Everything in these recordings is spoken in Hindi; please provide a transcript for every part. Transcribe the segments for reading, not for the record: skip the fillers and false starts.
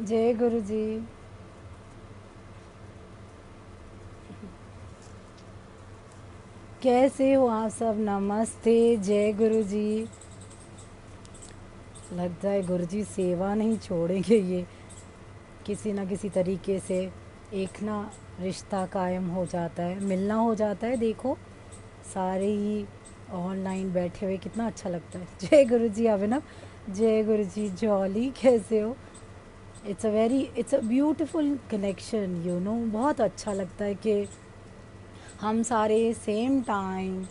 जय गुरु जी। कैसे हो आप सब? नमस्ते। जय गुरु जी। लगता है गुरु जी सेवा नहीं छोड़ेंगे ये, किसी ना किसी तरीके से एक ना रिश्ता कायम हो जाता है, मिलना हो जाता है। देखो सारे ही ऑनलाइन बैठे हुए, कितना अच्छा लगता है। जय गुरु जी अभिनव। जय गुरु जी जॉली, कैसे हो? It's a beautiful connection, you know. बहुत अच्छा लगता है कि हम सारे सेम टाइम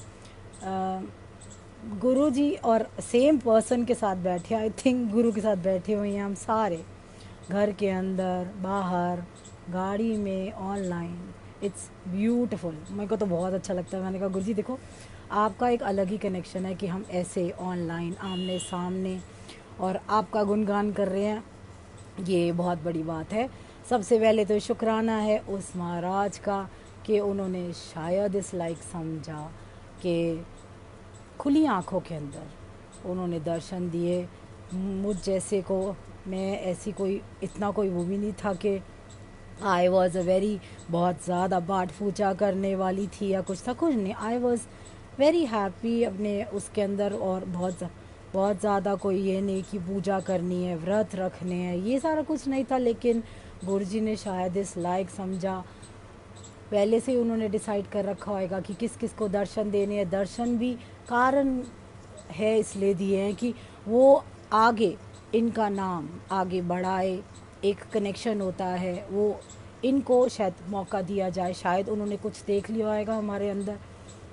गुरु जी और सेम पर्सन के साथ बैठे, आई थिंक गुरु के साथ बैठे हुए हैं हम सारे, घर के अंदर, बाहर, गाड़ी में, ऑनलाइन। It's beautiful. मेरे को तो बहुत अच्छा लगता है। मैंने कहा गुरु जी देखो, आपका एक अलग ही कनेक्शन है कि हम ऐसे ऑनलाइन आमने सामने और आपका गुणगान कर रहे हैं, ये बहुत बड़ी बात है। सबसे पहले तो शुक्राना है उस महाराज का कि उन्होंने शायद इस लाइक समझा कि खुली आँखों के अंदर उन्होंने दर्शन दिए मुझ जैसे को। मैं ऐसी कोई इतना कोई वो भी नहीं था कि आई वॉज़ अ वेरी बहुत ज़्यादा पाठ पूजा करने वाली थी या कुछ था, कुछ नहीं। आई वॉज़ वेरी हैप्पी अपने उसके अंदर, और बहुत ज़्यादा कोई ये नहीं कि पूजा करनी है, व्रत रखने हैं, ये सारा कुछ नहीं था। लेकिन गुरु जी ने शायद इस लायक समझा, पहले से ही उन्होंने डिसाइड कर रखा होएगा कि किस किस को दर्शन देने हैं। दर्शन भी कारण है इसलिए दिए हैं कि वो आगे इनका नाम आगे बढ़ाए। एक कनेक्शन होता है वो, इनको शायद मौका दिया जाए। शायद उन्होंने कुछ देख लिया होएगा हमारे अंदर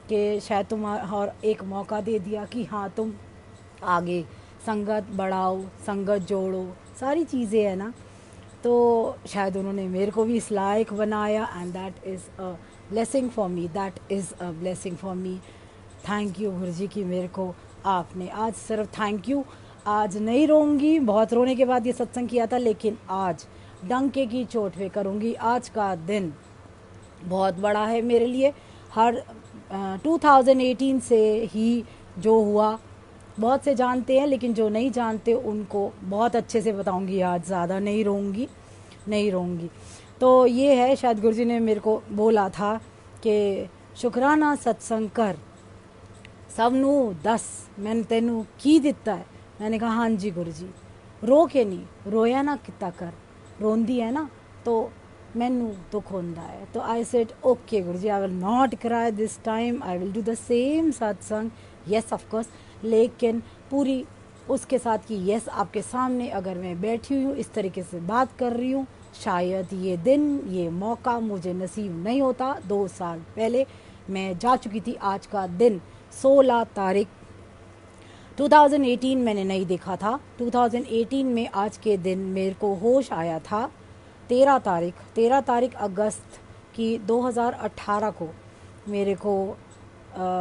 कि शायद तुम, और एक मौका दे दिया कि हाँ तुम आगे संगत बढ़ाओ, संगत जोड़ो, सारी चीज़ें हैं ना। तो शायद उन्होंने मेरे को भी इस लायक बनाया, and that is a blessing for me, that is a blessing for me. Thank you गुरु जी कि मेरे को आपने आज सिर्फ थैंक यू। आज नहीं रोऊंगी, बहुत रोने के बाद ये सत्संग किया था, लेकिन आज डंके की चोट पे करूँगी। आज का दिन बहुत बड़ा है मेरे लिए। हर 2018 से ही जो हुआ, बहुत से जानते हैं, लेकिन जो नहीं जानते उनको बहुत अच्छे से बताऊंगी। आज ज़्यादा नहीं रोऊंगी, नहीं रोऊंगी। तो ये है, शायद गुरुजी ने मेरे को बोला था कि शुक्राना सत्संग कर, सब नू दस मैंने तेनू की दिता है। मैंने कहा हाँ जी गुरु जी। रो के नहीं, रोया ना किता कर, रोंदी है ना तो मैनू दुख होता है। तो आई said okay Guru ji, I will not cry this time, I will do the same satsang. Yes of course, लेकिन पूरी उसके साथ कि येस आपके सामने अगर मैं बैठी हुई हूँ, इस तरीके से बात कर रही हूँ, शायद ये दिन ये मौका मुझे नसीब नहीं होता। 2 साल पहले मैं जा चुकी थी। आज का दिन 16 तारीख 2018 मैंने नहीं देखा था। 2018 में आज के दिन मेरे को होश आया था 13 तारीख अगस्त की 2018 को मेरे को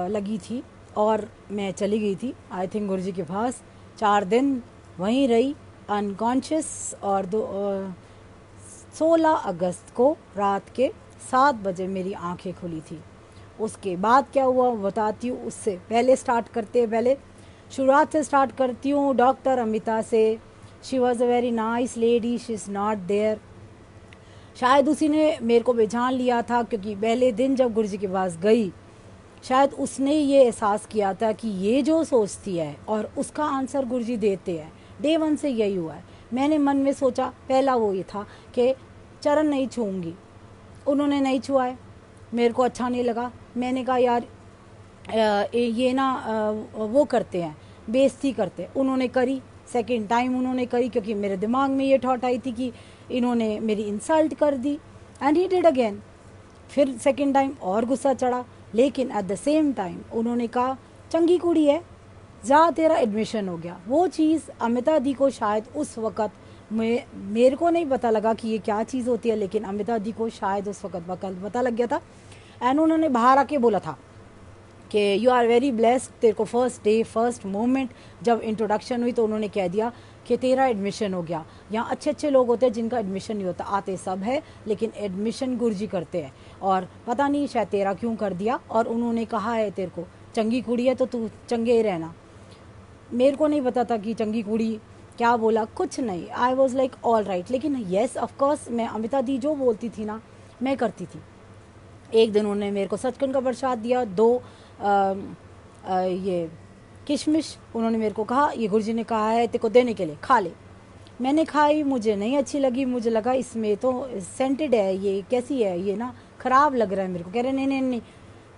लगी थी, और मैं चली गई थी आई थिंक गुरुजी के पास। 4 दिन वहीं रही अनकॉन्शियस, और 16 अगस्त को रात के 7 बजे मेरी आंखें खुली थी। उसके बाद क्या हुआ बताती हूँ। उससे पहले स्टार्ट करते हैं, पहले शुरुआत से स्टार्ट करती हूँ डॉक्टर अमिता से। She was a very nice lady, she is not there. शायद उसी ने मेरे को पहचान लिया था, क्योंकि पहले दिन जब गुरुजी के पास गई, शायद उसने ये एहसास किया था कि ये जो सोचती है और उसका आंसर गुरुजी देते हैं। डे 1 से यही हुआ है। मैंने मन में सोचा, पहला वो ये था कि चरण नहीं छूऊंगी। उन्होंने नहीं छुआ है, मेरे को अच्छा नहीं लगा। मैंने कहा यार ये ना वो करते हैं, बेइज्जती करते हैं। उन्होंने करी, सेकंड टाइम उन्होंने करी, क्योंकि मेरे दिमाग में ये थॉट आई थी कि इन्होंने मेरी इंसल्ट कर दी। And he did again. फिर सेकंड टाइम और गुस्सा चढ़ा, लेकिन एट द सेम टाइम उन्होंने कहा चंगी कुड़ी है, जा तेरा एडमिशन हो गया। वो चीज़ अमिता दी को शायद उस वक़्त मेरे को नहीं पता लगा कि ये क्या चीज़ होती है, लेकिन अमिता दी को शायद उस वक़्त पता लग गया था। एंड उन्होंने बाहर आके बोला था कि यू आर वेरी ब्लेस्ड। तेरे को फर्स्ट डे फर्स्ट मोमेंट जब इंट्रोडक्शन हुई तो उन्होंने कह दिया कि तेरा एडमिशन हो गया। यहाँ अच्छे अच्छे लोग होते हैं जिनका एडमिशन नहीं होता, आते सब है लेकिन एडमिशन गुरुजी करते हैं, और पता नहीं शायद तेरा क्यों कर दिया। और उन्होंने कहा है तेरे को चंगी कुड़ी है तो तू चंगे ही रहना। मेरे को नहीं पता था कि चंगी कुड़ी क्या बोला, कुछ नहीं। I was like all right. लेकिन येस ऑफकोर्स मैं अमिता दी जो बोलती थी ना मैं करती थी। एक दिन उन्होंने मेरे को सचखंड का प्रसाद दिया, 2 ये किशमिश उन्होंने मेरे को कहा, ये गुरुजी ने कहा है तेरे को देने के लिए, खा ले। मैंने खाई, मुझे नहीं अच्छी लगी, मुझे लगा इसमें तो सेंटेड है, ये कैसी है, ये ना खराब लग रहा है मेरे को। कह रहे नहीं नहीं नहीं,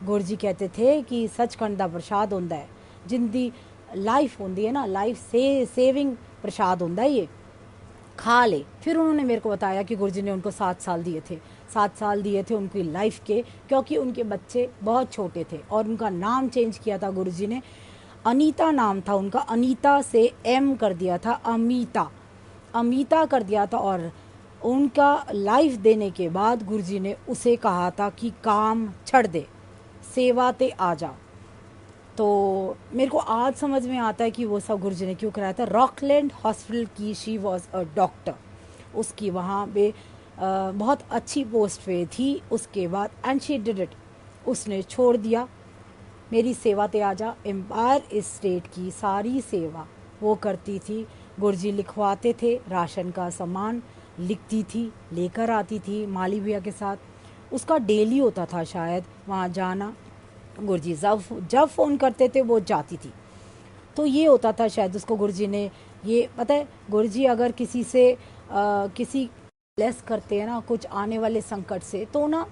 गुरुजी कहते थे कि सचखंड का प्रसाद होता है, जिंदी लाइफ होती है ना, लाइफ से सेविंग प्रसाद होता है, ये खा ले। फिर उन्होंने मेरे को बताया कि गुरुजी ने उनको 7 साल दिए थे, 7 साल दिए थे उनकी लाइफ के, क्योंकि उनके बच्चे बहुत छोटे थे और उनका नाम चेंज किया था गुरुजी ने। अनीता नाम था उनका, अनीता से एम कर दिया था, अमीता, अमीता कर दिया था। और उनका लाइफ देने के बाद गुरुजी ने उसे कहा था कि काम छड़ दे, सेवा ते आ जा। तो मेरे को आज समझ में आता है कि वो सब गुरुजी ने क्यों कराया था। रॉकलैंड हॉस्पिटल की शी वॉज अ डॉक्टर, उसकी वहाँ पे बहुत अच्छी पोस्ट पे थी। उसके बाद एंड शी डिड इट, उसने छोड़ दिया। मेरी सेवा ते आजा एम्पायर स्टेट की सारी सेवा वो करती थी। गुरुजी लिखवाते थे, राशन का सामान लिखती थी, लेकर आती थी माली भैया के साथ। उसका डेली होता था शायद वहाँ जाना। गुरुजी जब फ़ोन करते थे वो जाती थी। तो ये होता था शायद उसको गुरुजी ने ये पता है। गुरुजी अगर किसी से किसी लेस करते हैं ना कुछ आने वाले संकट से, तो ना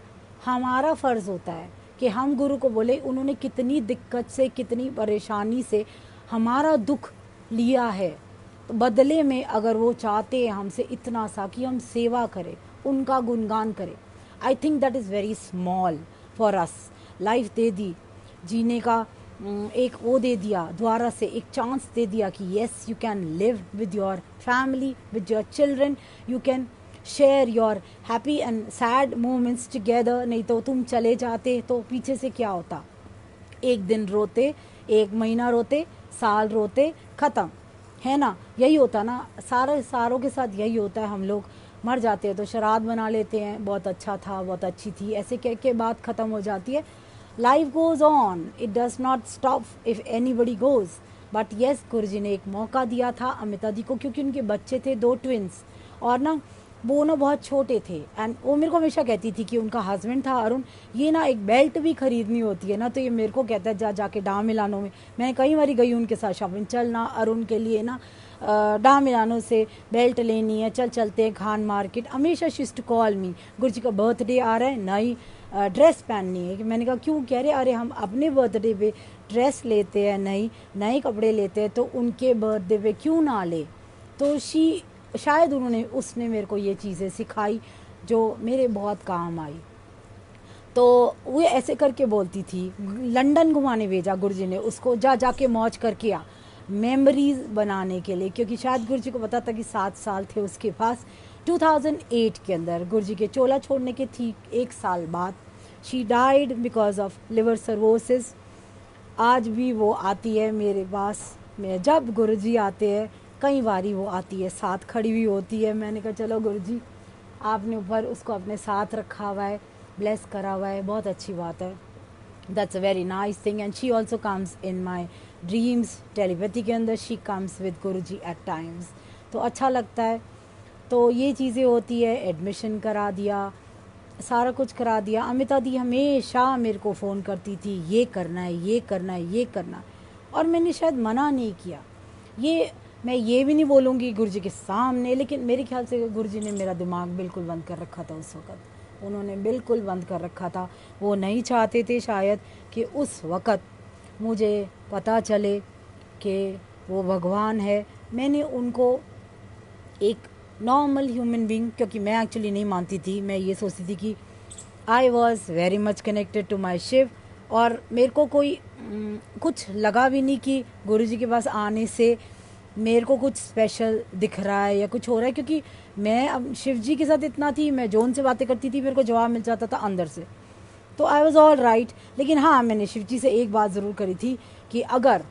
हमारा फ़र्ज़ होता है कि हम गुरु को बोले उन्होंने कितनी दिक्कत से, कितनी परेशानी से हमारा दुख लिया है, तो बदले में अगर वो चाहते हैं हमसे इतना सा कि हम सेवा करें, उनका गुणगान करें, I think that is very small for us. Life दे दी, जीने का एक वो दे दिया, दोबारा से एक चांस दे दिया कि yes you can live with your family, with your children, you can share your happy and sad moments together. नहीं तो तुम चले जाते तो पीछे से क्या होता, एक दिन रोते, 1 महीना रोते, साल रोते, ख़त्म, है ना। यही होता ना, सारों के साथ यही होता है। हम लोग मर जाते हैं तो श्राद्ध बना लेते हैं, बहुत अच्छा था, बहुत अच्छी थी, ऐसे कह के बात ख़त्म हो जाती है। Life goes on, it does not stop if anybody goes. But yes, Guruji ने एक मौका दिया था अमिता दी को, क्योंकि उनके बच्चे थे 2 ट्विंस, और ना वो ना बहुत छोटे थे। एंड वो मेरे को हमेशा कहती थी कि उनका हस्बैंड था अरुण, ये ना एक बेल्ट भी खरीदनी होती है ना, तो ये मेरे को कहता है जाके डा मिलानो में। मैंने कई बार गई उनके साथ शॉपिंग, चल ना अरुण के लिए ना डा मिलानो से बेल्ट लेनी है, चल चलते हैं खान मार्केट। हमेशा she used to call me, Guruji का बर्थडे आ रहा है, नई ड्रेस पहननी है। कि मैंने कहा क्यों, कह रहे अरे हम अपने बर्थडे पे ड्रेस लेते हैं, नए कपड़े लेते हैं, तो उनके बर्थडे पे क्यों ना ले। तो शायद उसने मेरे को ये चीज़ें सिखाई जो मेरे बहुत काम आई। तो वो ऐसे करके बोलती थी। लंदन घुमाने भेजा गुरुजी ने उसको, जाके मौज करके आ, मेमोरीज बनाने के लिए, क्योंकि शायद गुरुजी को पता था कि 7 साल थे उसके पास। 2008 के अंदर गुरुजी के चोला छोड़ने के ठीक 1 साल बाद she died because of liver cirrhosis. आज भी वो आती है मेरे पास, मैं जब गुरुजी आते हैं कई बारी वो आती है, साथ खड़ी हुई होती है। मैंने कहा चलो गुरुजी आपने ऊपर उसको अपने साथ रखा हुआ है, ब्लेस करा हुआ है, बहुत अच्छी बात है। That's a very nice thing. And she also comes in my dreams, telepathy के अंदर she comes with Guruji at times, तो अच्छा लगता है। तो ये चीज़ें होती है। एडमिशन करा दिया, सारा कुछ करा दिया। अमिता दी हमेशा मेरे को फ़ोन करती थी, ये करना है, ये करना है, ये करना है, और मैंने शायद मना नहीं किया। ये मैं ये भी नहीं बोलूँगी गुरुजी के सामने, लेकिन मेरे ख्याल से गुरुजी ने मेरा दिमाग बिल्कुल बंद कर रखा था उस वक़्त, उन्होंने बिल्कुल बंद कर रखा था। वो नहीं चाहते थे शायद कि उस वक़्त मुझे पता चले कि वो भगवान है। मैंने उनको एक नॉर्मल ह्यूमन बीइंग, क्योंकि मैं एक्चुअली नहीं मानती थी, मैं ये सोचती थी कि I was very much connected to my Shiv, और मेरे को कोई कुछ लगा भी नहीं कि गुरुजी के पास आने से मेरे को कुछ स्पेशल दिख रहा है या कुछ हो रहा है, क्योंकि मैं अब शिव जी के साथ इतना थी, मैं जो उनसे बातें करती थी मेरे को जवाब मिल जाता था अंदर से, तो आई वॉज ऑल राइट। लेकिन हाँ, मैंने शिव जी से एक बात ज़रूर करी थी कि अगर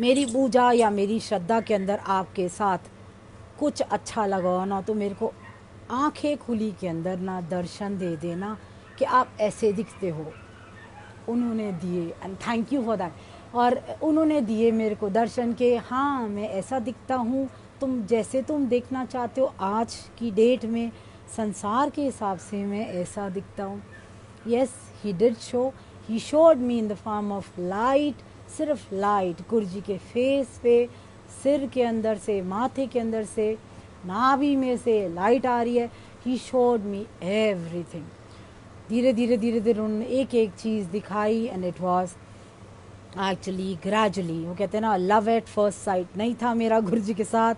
मेरी पूजा या मेरी श्रद्धा के अंदर आपके साथ कुछ अच्छा लगा ना, तो मेरे को आंखें खुली के अंदर ना दर्शन दे देना कि आप ऐसे दिखते हो। उन्होंने दिए, and thank you for that. और उन्होंने दिए मेरे को दर्शन के, हाँ मैं ऐसा दिखता हूँ, तुम जैसे तुम देखना चाहते हो आज की डेट में, संसार के हिसाब से मैं ऐसा दिखता हूँ। Yes, he did show, he showed me in the form of light, सिर्फ लाइट, गुरुजी के फेस पे, सिर के अंदर से, माथे के अंदर से, नाभि में से लाइट आ रही है। He showed me everything. धीरे धीरे धीरे धीरे उन्होंने एक एक चीज़ दिखाई and it was actually gradually, वो कहते हैं ना लव एट फर्स्ट साइट नहीं था मेरा गुरुजी के साथ,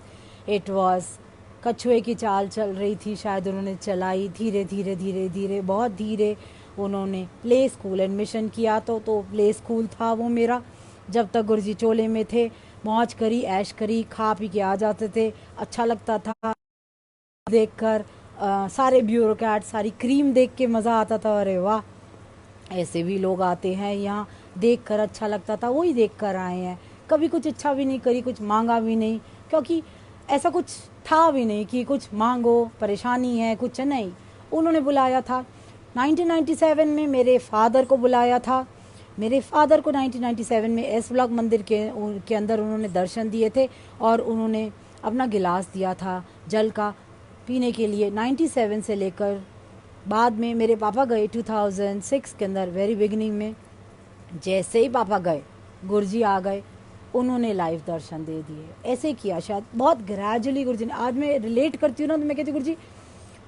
इट वॉज कछुए की चाल चल रही थी शायद उन्होंने चलाई, धीरे धीरे धीरे धीरे बहुत धीरे उन्होंने प्ले स्कूल एडमिशन किया। तो प्ले स्कूल था वो मेरा, जब तक गुरुजी चोले में थे, मौज करी, ऐश करी, खा पी के आ जाते थे, अच्छा लगता था देखकर। सारे ब्यूरोक्रेट, सारी क्रीम देख के मज़ा आता था, अरे वाह ऐसे भी लोग आते हैं यहाँ, देख कर अच्छा लगता था, वही देख कर आए हैं। कभी कुछ इच्छा भी नहीं करी, कुछ मांगा भी नहीं, क्योंकि ऐसा कुछ था भी नहीं कि कुछ मांगो, परेशानी है, कुछ नहीं। उन्होंने बुलाया था 1997 में, मेरे फादर को बुलाया था। मेरे फादर को 1997 में एस ब्लॉक मंदिर के अंदर उन्होंने दर्शन दिए थे और उन्होंने अपना गिलास दिया था जल का पीने के लिए। 97 से लेकर बाद में मेरे पापा गए 2006 के अंदर, वेरी बिगनिंग में। जैसे ही पापा गए, गुरुजी आ गए, उन्होंने लाइव दर्शन दे दिए। ऐसे किया शायद बहुत ग्रेजुअली गुरुजी ने। आज मैं रिलेट करती हूँ ना, तो मैं कहती हूँ गुरुजी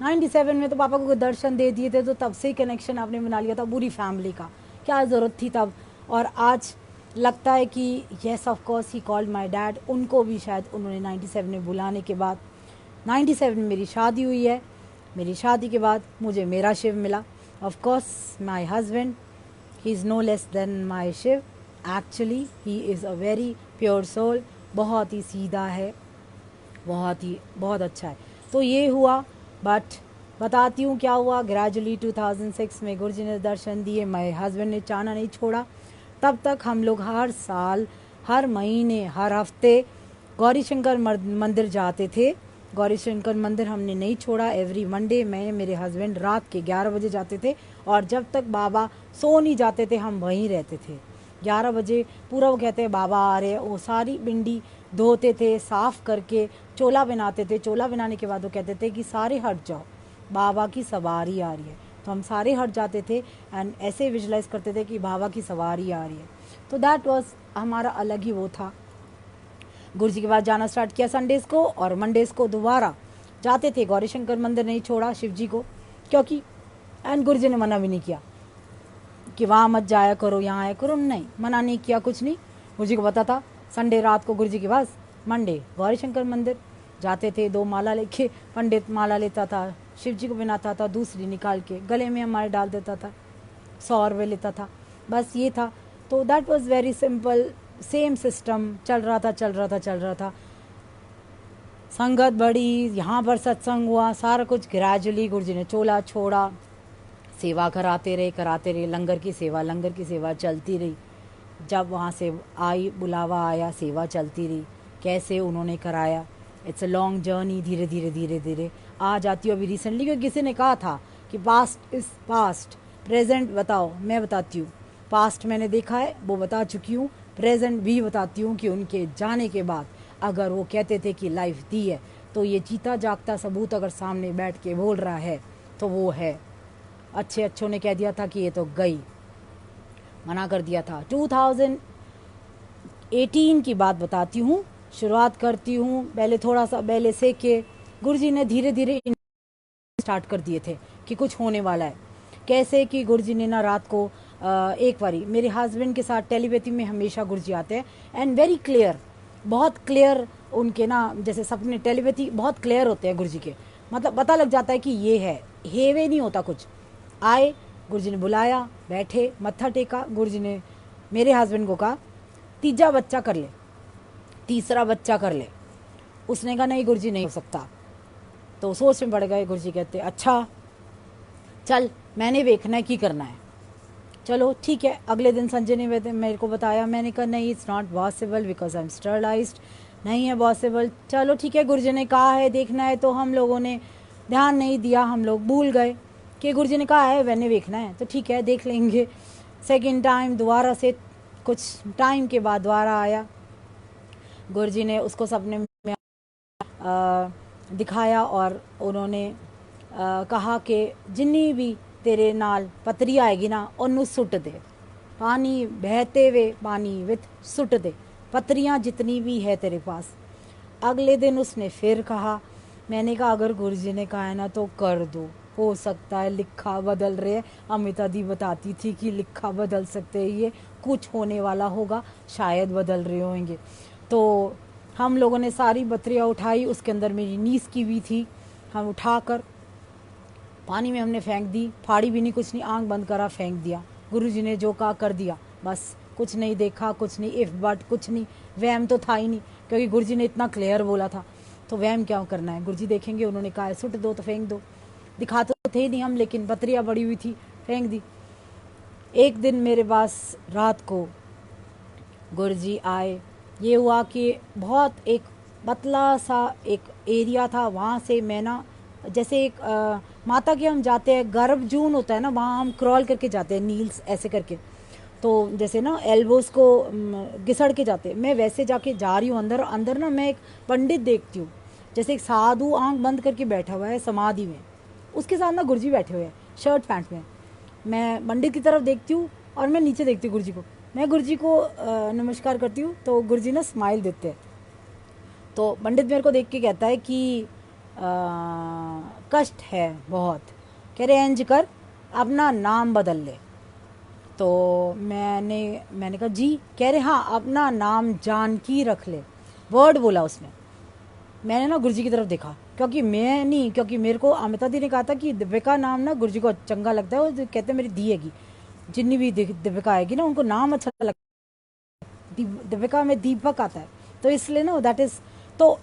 97 में तो पापा को दर्शन दे दिए थे, तो तब से कनेक्शन आपने बना लिया था पूरी फैमिली का, क्या ज़रूरत थी तब। और आज लगता है कि yes of course he called my dad. उनको भी शायद उन्होंने 97 में बुलाने के बाद, 97 में मेरी शादी हुई है, मेरी शादी के बाद मुझे मेरा शिव मिला। Of course my husband, he is no less than my Shiv. Actually he is a very pure soul, बहुत ही सीधा है, बहुत अच्छा है। तो ये हुआ, बट बताती हूँ क्या हुआ। ग्रेजुअली 2006 में गुरुजी ने दर्शन दिए, मेरे हस्बैंड ने चाहना नहीं छोड़ा। तब तक हम लोग हर साल, हर महीने, हर हफ्ते गौरी शंकर मंदिर जाते थे। गौरी शंकर मंदिर हमने नहीं छोड़ा। एवरी मंडे मैं, मेरे हस्बैंड रात के 11 बजे जाते थे, और जब तक बाबा सो नहीं जाते थे हम वहीं रहते थे। 11 बजे पूरा वो कहते हैं बाबा आ रहे हैं, वो सारी पिंडी धोते थे, साफ़ करके चोला बनाते थे। चोला बनाने के बाद वो कहते थे कि सारे हट जाओ, बाबा की सवारी आ रही है। तो हम सारे हट जाते थे एंड ऐसे विजुलाइज करते थे कि बाबा की सवारी आ रही है। तो दैट वाज हमारा अलग ही वो था। गुरुजी के बाद जाना स्टार्ट किया संडेज़ को, और मंडेज़ को दोबारा जाते थे। गौरी शंकर मंदिर नहीं छोड़ा शिव जी को, क्योंकि एंड गुरुजी ने मना भी नहीं किया कि वहाँ मत जाया करो, यहाँ आया करो, नहीं मना नहीं किया, कुछ नहीं। गुरुजी को पता था संडे रात को गुरुजी के पास, मंडे गौरी शंकर मंदिर जाते थे। 2 माला लेके, पंडित माला लेता था, शिव जी को बनाता था, दूसरी निकाल के गले में हमारे डाल देता था, 100 रुपये लेता था, बस ये था। तो that was very simple, same system चल रहा था। संगत बढ़ी, यहाँ पर सत्संग हुआ, सारा कुछ ग्रेजुअली गुरुजी ने चोला छोड़ा, सेवा कराते रहे, लंगर की सेवा चलती रही। जब वहाँ से बुलावा आया, सेवा चलती रही। कैसे उन्होंने कराया, इट्स अ लॉन्ग जर्नी, धीरे धीरे आ जाती हूँ। अभी रिसेंटली क्योंकि किसी ने कहा था कि पास्ट इज़ पास्ट, प्रेजेंट बताओ, मैं बताती हूँ। पास्ट मैंने देखा है, वो बता चुकी हूँ। प्रेजेंट भी बताती हूँ कि उनके जाने के बाद अगर वो कहते थे कि लाइफ दी है, तो ये जीता जागता सबूत अगर सामने बैठ के बोल रहा है तो वो है। अच्छों ने कह दिया था कि ये तो गई, मना कर दिया था। 2018 की बात बताती हूँ, शुरुआत करती हूँ। पहले थोड़ा सा पहले से के गुरुजी ने धीरे धीरे स्टार्ट कर दिए थे कि कुछ होने वाला है। कैसे कि गुरुजी ने ना रात को एक बारी मेरे हस्बैंड के साथ टेलीपैथी में हमेशा गुरुजी आते हैं एंड वेरी क्लियर, बहुत क्लियर उनके ना, जैसे सपने टेलीपैथी बहुत क्लियर होते हैं गुरुजी के, मतलब पता लग जाता है कि ये है, हेवे नहीं होता कुछ। आए, गुरुजी ने बुलाया, बैठे, मत्था टेका। गुरुजी ने मेरे हस्बैंड को कहा तीसरा बच्चा कर ले। उसने कहा नहीं गुरुजी नहीं हो सकता। तो सोच में पड़ गए। गुरुजी कहते अच्छा चल, मैंने देखना है कि करना है, चलो ठीक है। अगले दिन संजय ने मेरे को बताया, मैंने कहा नहीं it's not possible because I am sterilised, नहीं है पॉसिबल। चलो ठीक है, गुरुजी ने कहा है देखना है, तो हम लोगों ने ध्यान नहीं दिया, हम लोग भूल गए कि गुरुजी ने कहा है मैंने देखना है, तो ठीक है देख लेंगे। सेकेंड टाइम दोबारा से कुछ टाइम के बाद दोबारा आया। गुरुजी ने उसको सपने में दिखाया और उन्होंने कहा कि जिन्नी भी तेरे नाल पतरी आएगी ना उन्नू सुट दे, पानी बहते हुए पानी विथ सुट दे, पतरियाँ जितनी भी है तेरे पास। अगले दिन उसने फिर कहा। मैंने कहा अगर गुरुजी ने कहा है ना तो कर दो, हो सकता है लिखा बदल रहे हैं। अमिता दी बताती थी कि लिखा बदल सकते हैं, ये कुछ होने वाला होगा, शायद बदल रहे होंगे। तो हम लोगों ने सारी बत्तियाँ उठाई, उसके अंदर मेरी नीस की भी थी, हम उठाकर पानी में हमने फेंक दी, फाड़ी भी नहीं कुछ नहीं, आंख बंद करा फेंक दिया। गुरुजी ने जो कहा कर दिया, बस कुछ नहीं देखा, कुछ नहीं इफ बट कुछ नहीं, वहम तो था ही नहीं क्योंकि गुरुजी ने इतना क्लियर बोला था, तो वहम क्या करना है। गुरुजी देखेंगे, उन्होंने कहा सुट दो तो फेंक दो, दिखाते तो थे नहीं हम, लेकिन बत्तियाँ बड़ी हुई थी, फेंक दी। एक दिन मेरे पास रात को गुरुजी आए, ये हुआ कि बहुत एक पतला सा एक एरिया था, वहाँ से मैं ना जैसे एक माता के हम जाते हैं, गर्भ जून होता है ना, वहाँ हम क्रॉल करके जाते हैं नील्स ऐसे करके, तो जैसे ना एल्बोस को घिसड़ के जाते हैं, मैं वैसे जाके जा रही हूँ अंदर। अंदर ना मैं एक पंडित देखती हूँ, जैसे एक साधु आंख बंद करके बैठा हुआ है समाधि में, उसके साथ ना गुरुजी बैठे हुए हैं शर्ट पैंट में। मैं पंडित की तरफ देखती हूँ और मैं नीचे देखती हूँ गुरुजी को। मैं गुरुजी को नमस्कार करती हूँ तो गुरुजी ना स्माइल देते हैं। तो पंडित मेरे को देख के कहता है कि कष्ट है बहुत, कह रहे इंज कर अपना नाम बदल ले। तो मैंने कहा जी, कह रहे हाँ अपना नाम जानकी रख ले, वर्ड बोला उसने। मैंने ना गुरुजी की तरफ देखा, क्योंकि मैं नहीं, क्योंकि मेरे को अमिता दी ने कहा था कि दीपिका नाम ना गुरुजी को चंगा लगता है, वो कहते हैं मेरी दी हैगी, जितनी भी दीपिका आएगी ना उनको नाम अच्छा लगता है, दीपिका में दीपक आता है, तो इसलिए ना दैट इज़। तो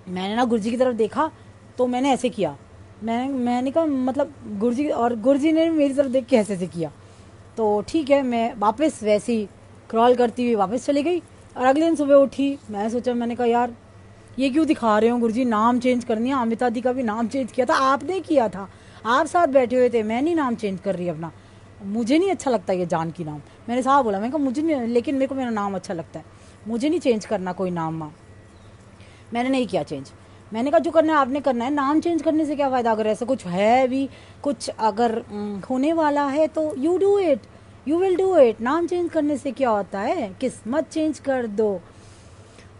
मैंने ना गुरुजी की तरफ देखा, तो मैंने ऐसे किया, मैंने कहा मतलब गुरुजी, और गुरुजी ने मेरी तरफ देख के ऐसे ऐसे किया। तो ठीक है, मैं वापस वैसे ही क्रॉल करती हुई वापस चली गई। और अगले दिन सुबह उठी, मैं सोचा, मैंने कहा यार ये क्यों दिखा रहे हो गुरुजी, नाम चेंज करनी है। अमिता दी का भी नाम चेंज किया था, आपने किया था, आप साथ बैठे हुए थे, मैं नहीं नाम चेंज कर रही अपना, मुझे नहीं अच्छा लगता ये जानकी नाम। मैंने साफ बोला, मैंने कहा मुझे नहीं, लेकिन मेरे को मेरा नाम अच्छा लगता है, मुझे नहीं चेंज करना कोई नाम। माँ मैंने नहीं किया चेंज। मैंने कहा जो करना है आपने करना है, नाम चेंज करने से क्या फ़ायदा, अगर ऐसा कुछ है भी, कुछ अगर होने वाला है तो you do it, you will do it. नाम चेंज करने से क्या होता है, किस्मत चेंज कर दो।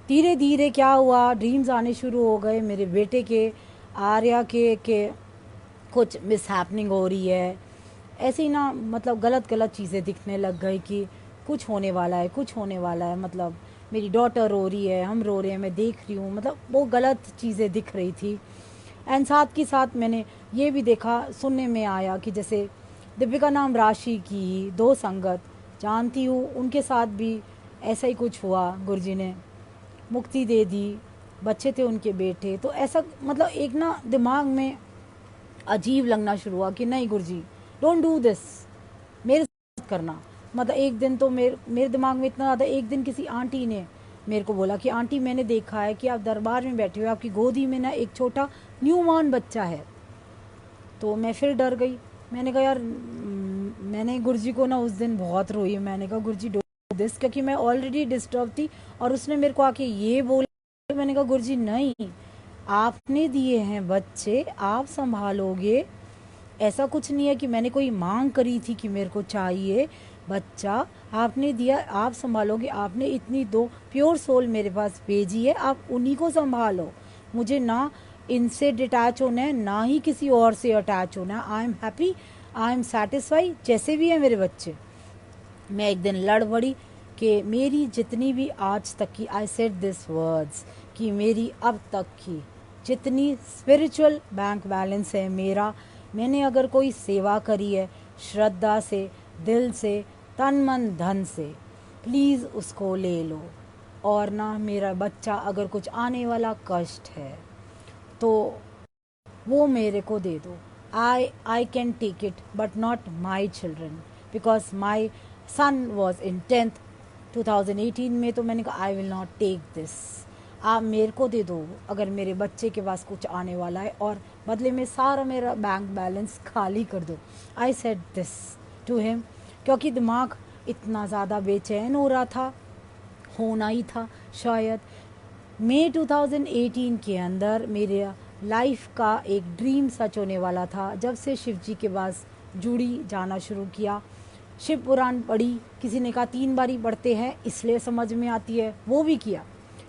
धीरे धीरे क्या हुआ, ड्रीम्स आने शुरू हो गए मेरे बेटे के, आर्या के कुछ मिस हैपनिंग हो रही है, ऐसे ही ना, मतलब गलत गलत चीज़ें दिखने लग गई कि कुछ होने वाला है, कुछ होने वाला है। मतलब मेरी डॉटर रो रही है, हम रो रहे हैं, मैं देख रही हूँ, मतलब वो गलत चीज़ें दिख रही थी। एंड साथ के साथ मैंने ये भी देखा, सुनने में आया कि जैसे दीपिका नाम राशि की दो संगत जानती हूँ, उनके साथ भी ऐसा ही कुछ हुआ, गुरुजी ने मुक्ति दे दी, बच्चे थे उनके बेटे। तो ऐसा मतलब एक ना दिमाग में अजीब लगना शुरू हुआ कि नहीं गुरुजी डोंट डू दिस, मेरे साथ करना। मतलब एक दिन तो मेरे दिमाग में इतना ज़्यादा, एक दिन किसी आंटी ने मेरे को बोला कि आंटी मैंने देखा है कि आप दरबार में बैठे हुए, आपकी गोदी में ना एक छोटा न्यूबॉर्न बच्चा है। तो मैं फिर डर गई, मैंने कहा यार मैंने गुरुजी को ना उस दिन बहुत रोई। मैंने कहा गुरुजी डोंट दिस, क्योंकि मैं ऑलरेडी डिस्टर्ब थी और उसने मेरे को आके ये बोला। मैंने कहा गुरुजी नहीं, आपने दिए हैं बच्चे, आप संभालोगे, ऐसा कुछ नहीं है कि मैंने कोई मांग करी थी कि मेरे को चाहिए बच्चा, आपने दिया, आप संभालोगे। आपने इतनी दो प्योर सोल मेरे पास भेजी है, आप उन्हीं को संभालो। मुझे ना इनसे डिटैच होना है, ना ही किसी और से अटैच होना है। I am happy, I am satisfy जैसे भी है मेरे बच्चे। मैं एक दिन लड़ पड़ी कि मेरी जितनी भी आज तक की, आई सेड दिस वर्ड्स, कि मेरी अब तक की जितनी स्पिरिचुअल बैंक बैलेंस है मेरा, मैंने अगर कोई सेवा करी है श्रद्धा से, दिल से, तन मन धन से, प्लीज़ उसको ले लो। और ना मेरा बच्चा अगर कुछ आने वाला कष्ट है तो वो मेरे को दे दो। I can take it but not my children, because my son was in 10th 2018 में। तो मैंने कहा I will not take this, आप मेरे को दे दो अगर मेरे बच्चे के पास कुछ आने वाला है, और बदले में सारा मेरा बैंक बैलेंस खाली कर दो। I said this to him, क्योंकि दिमाग इतना ज़्यादा बेचैन हो रहा था, होना ही था शायद। मई 2018 के अंदर मेरे लाइफ का एक ड्रीम सच होने वाला था। जब से शिव जी के पास जुड़ी, जाना शुरू किया, शिव पुराण पढ़ी, किसी ने कहा 3 बारी पढ़ते हैं इसलिए समझ में आती है, वो भी किया।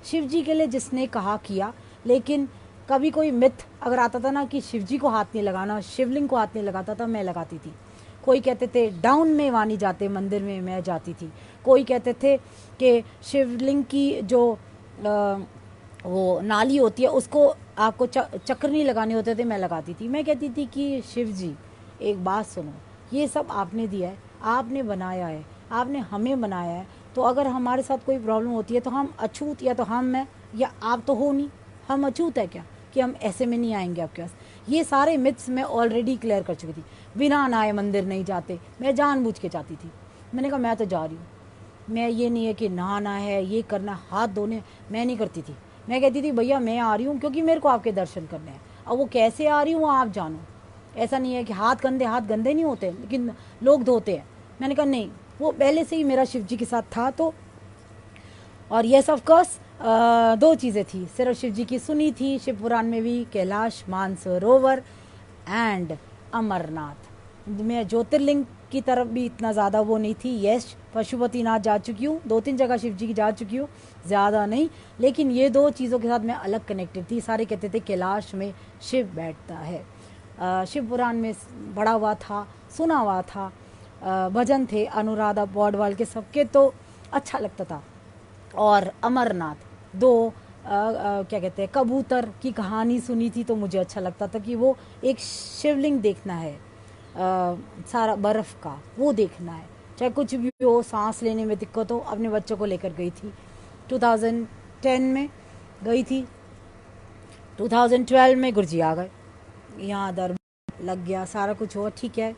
शिव जी के लिए जिसने कहा किया। लेकिन कभी कोई मिथ अगर आता था ना कि शिव जी को हाथ नहीं लगाना, शिवलिंग को हाथ नहीं लगाता था, मैं लगाती थी। कोई कहते थे डाउन में वानी जाते मंदिर में, मैं जाती थी। कोई कहते थे कि शिवलिंग की जो वो नाली होती है उसको आपको चक्र नहीं लगाने होते थे, मैं लगाती थी। मैं कहती थी कि शिव जी एक बात सुनो, ये सब आपने दिया है, आपने बनाया है, आपने हमें बनाया है, तो अगर हमारे साथ कोई प्रॉब्लम होती है तो हम अछूत, या तो हम हैं या आप तो हो नहीं, हम अछूत है क्या कि हम ऐसे में नहीं आएंगे आपके पास। ये सारे मिथ्स मैं ऑलरेडी क्लियर कर चुकी थी। बिना नहाए मंदिर नहीं जाते, मैं जानबूझ के जाती थी। मैंने कहा मैं तो जा रही हूँ, मैं ये नहीं है कि नहाना है, ये करना, हाथ धोने, मैं नहीं करती थी। मैं कहती थी भैया मैं आ रही हूँ क्योंकि मेरे को आपके दर्शन करने हैं। अब वो कैसे आ रही हूँ वो आप जानो। ऐसा नहीं है कि हाथ गंदे नहीं होते लेकिन लोग धोते हैं। मैंने कहा नहीं, वो पहले से ही मेरा शिव जी के साथ था। तो और यस ऑफ कोर्स 2 चीज़ें थी, सिर्फ शिव जी की सुनी थी, शिव पुराण में भी, कैलाश मानसरोवर एंड अमरनाथ। मैं ज्योतिर्लिंग की तरफ भी इतना ज़्यादा वो नहीं थी। यस, पशुपतिनाथ जा चुकी हूँ, 2-3 जगह शिव जी की जा चुकी हूँ, ज़्यादा नहीं। लेकिन ये 2 चीज़ों के साथ मैं अलग कनेक्टेड थी। सारे कहते थे कैलाश में शिव बैठता है। शिव पुराण में पढ़ा हुआ था, सुना हुआ था, भजन थे अनुराधा पौडवाल के, सबके, तो अच्छा लगता था। और अमरनाथ 2 क्या कहते हैं, कबूतर की कहानी सुनी थी, तो मुझे अच्छा लगता था कि वो एक शिवलिंग देखना है, सारा बर्फ़ का वो देखना है, चाहे कुछ भी हो, सांस लेने में दिक्कत हो। अपने बच्चों को लेकर गई थी, 2010 में गई थी, 2012 में गुरुजी आ गए, यहाँ दर लग गया, सारा कुछ हुआ, ठीक है,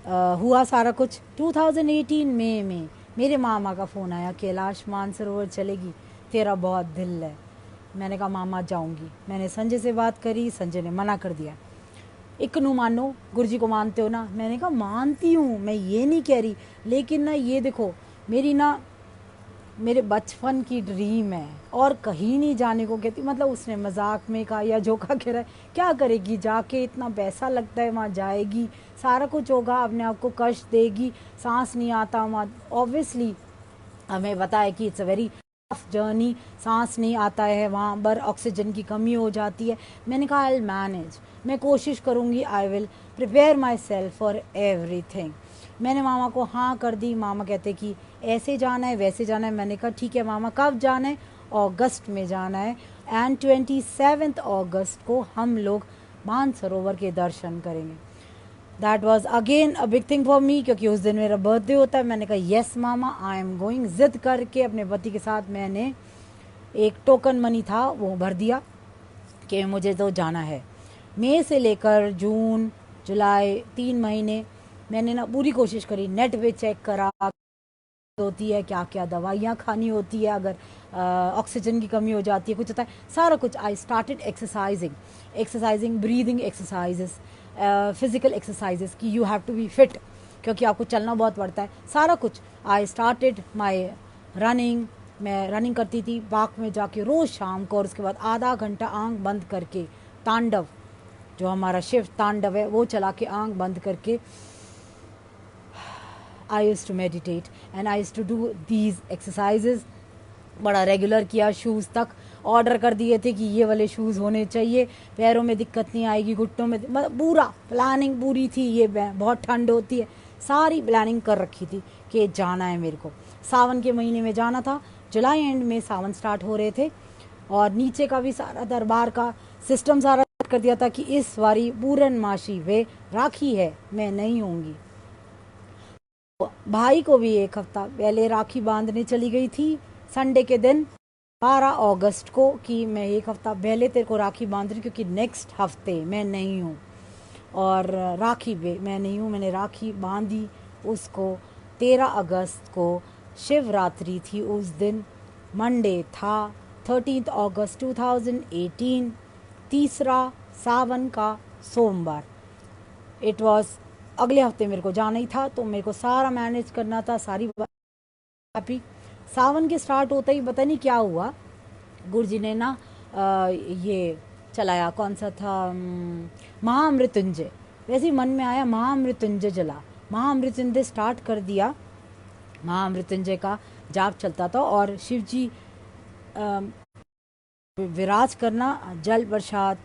हुआ सारा कुछ। 2018 में मेरे मामा का फ़ोन आया, कैलाश मानसरोवर चलेगी, तेरा बहुत दिल है। मैंने कहा मामा जाऊंगी। मैंने संजय से बात करी, संजय ने मना कर दिया। इकनू मानो, गुरुजी को मानते हो ना? मैंने कहा मानती हूँ, मैं ये नहीं कह रही, लेकिन ना ये देखो मेरी ना, मेरे बचपन की ड्रीम है और कहीं नहीं जाने को कहती। मतलब उसने मजाक में कहा या जो कहा, कह रहा है क्या करेगी जाके, इतना पैसा लगता है, वहाँ जाएगी, सारा कुछ होगा, अपने आप को कष्ट देगी, सांस नहीं आता वहाँ। ऑब्वियसली हमें पता है कि it's a very tough journey, सांस नहीं आता है वहाँ पर, ऑक्सीजन की कमी हो जाती है। मैंने कहा आई विल मैनेज, मैं कोशिश करूँगी, I will prepare my self for everything. मैंने मामा को हाँ कर दी। मामा कहते कि ऐसे जाना है, वैसे जाना है। मैंने कहा ठीक है मामा, कब जाना है? अगस्त में जाना है, एंड 27 अगस्त को हम लोग मानसरोवर के दर्शन करेंगे। That was again a big thing for me, क्योंकि उस दिन मेरा बर्थडे होता है। मैंने कहा yes mama, I am going. जिद करके अपने पति के साथ मैंने एक टोकन मनी था वो भर दिया कि मुझे तो जाना है। मई से लेकर जून जुलाई 3 महीने मैंने ना पूरी कोशिश करी, नेट पे चेक करा होती है, क्या क्या दवाइयाँ खानी होती है अगर ऑक्सीजन की कमी हो जाती है, कुछ होता है, सारा कुछ। I started exercising breathing exercises, physical exercises कि you have to be fit, क्योंकि आपको चलना बहुत पड़ता है, सारा कुछ। आई स्टार्टेड माई रनिंग, मैं रनिंग करती थी पार्क में जाके रोज़ शाम को, और उसके बाद आधा घंटा आंख बंद करके तांडव, जो हमारा शिव तांडव है, वो चला के आंख बंद करके I used to meditate and I used to do these exercises। बड़ा रेगुलर किया, शूज़ तक ऑर्डर कर दिए थे कि ये वाले शूज़ होने चाहिए, पैरों में दिक्कत नहीं आएगी, घुटनों में, मतलब पूरा प्लानिंग पूरी थी। ये बहुत ठंड होती है, सारी प्लानिंग कर रखी थी कि जाना है मेरे को। सावन के महीने में जाना था, जुलाई एंड में सावन स्टार्ट हो रहे थे, और नीचे का भी सारा दरबार का सिस्टम सारा कर दिया था कि इस बारी पूर्णमासी वे राखी है, मैं नहीं होंगी। भाई को भी 1 हफ्ता पहले राखी बांधने चली गई थी, संडे के दिन 12 अगस्त को, कि मैं 1 हफ्ता पहले तेरे को राखी बांध रही, क्योंकि नेक्स्ट हफ्ते मैं नहीं हूँ और राखी पे मैं नहीं हूँ। मैंने राखी बांधी उसको। 13 अगस्त को शिवरात्रि थी, उस दिन मंडे था, 13 अगस्त 2018, तीसरा सावन का सोमवार। इट वॉज अगले हफ्ते मेरे को जाना ही था, तो मेरे को सारा मैनेज करना था, सारी हैप्पी। सावन के स्टार्ट होते ही पता नहीं क्या हुआ, गुरुजी ने ना ये चलाया, कौन सा था, महामृत्युंजय। वैसे ही मन में आया महामृत्युंजय चला, महामृत्युंजय स्टार्ट कर दिया। महामृत्युंजय का जाप चलता था और शिव जी विराज करना, जल प्रसाद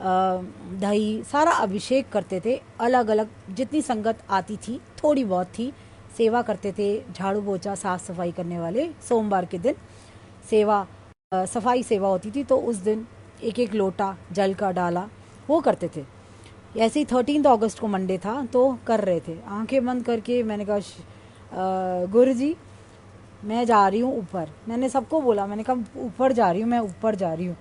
दही सारा अभिषेक करते थे। अलग अलग जितनी संगत आती थी, थोड़ी बहुत थी, सेवा करते थे, झाड़ू पोछा साफ सफाई करने वाले। सोमवार के दिन सेवा सफाई सेवा होती थी, तो उस दिन एक एक लोटा जल का डाला वो करते थे। ऐसे ही 13 अगस्त को मंडे था, तो कर रहे थे। आंखें बंद करके मैंने कहा गुरु जी मैं जा रही हूँ ऊपर। मैंने सबको बोला, मैंने कहा ऊपर जा रही हूँ, मैं ऊपर जा रही हूँ,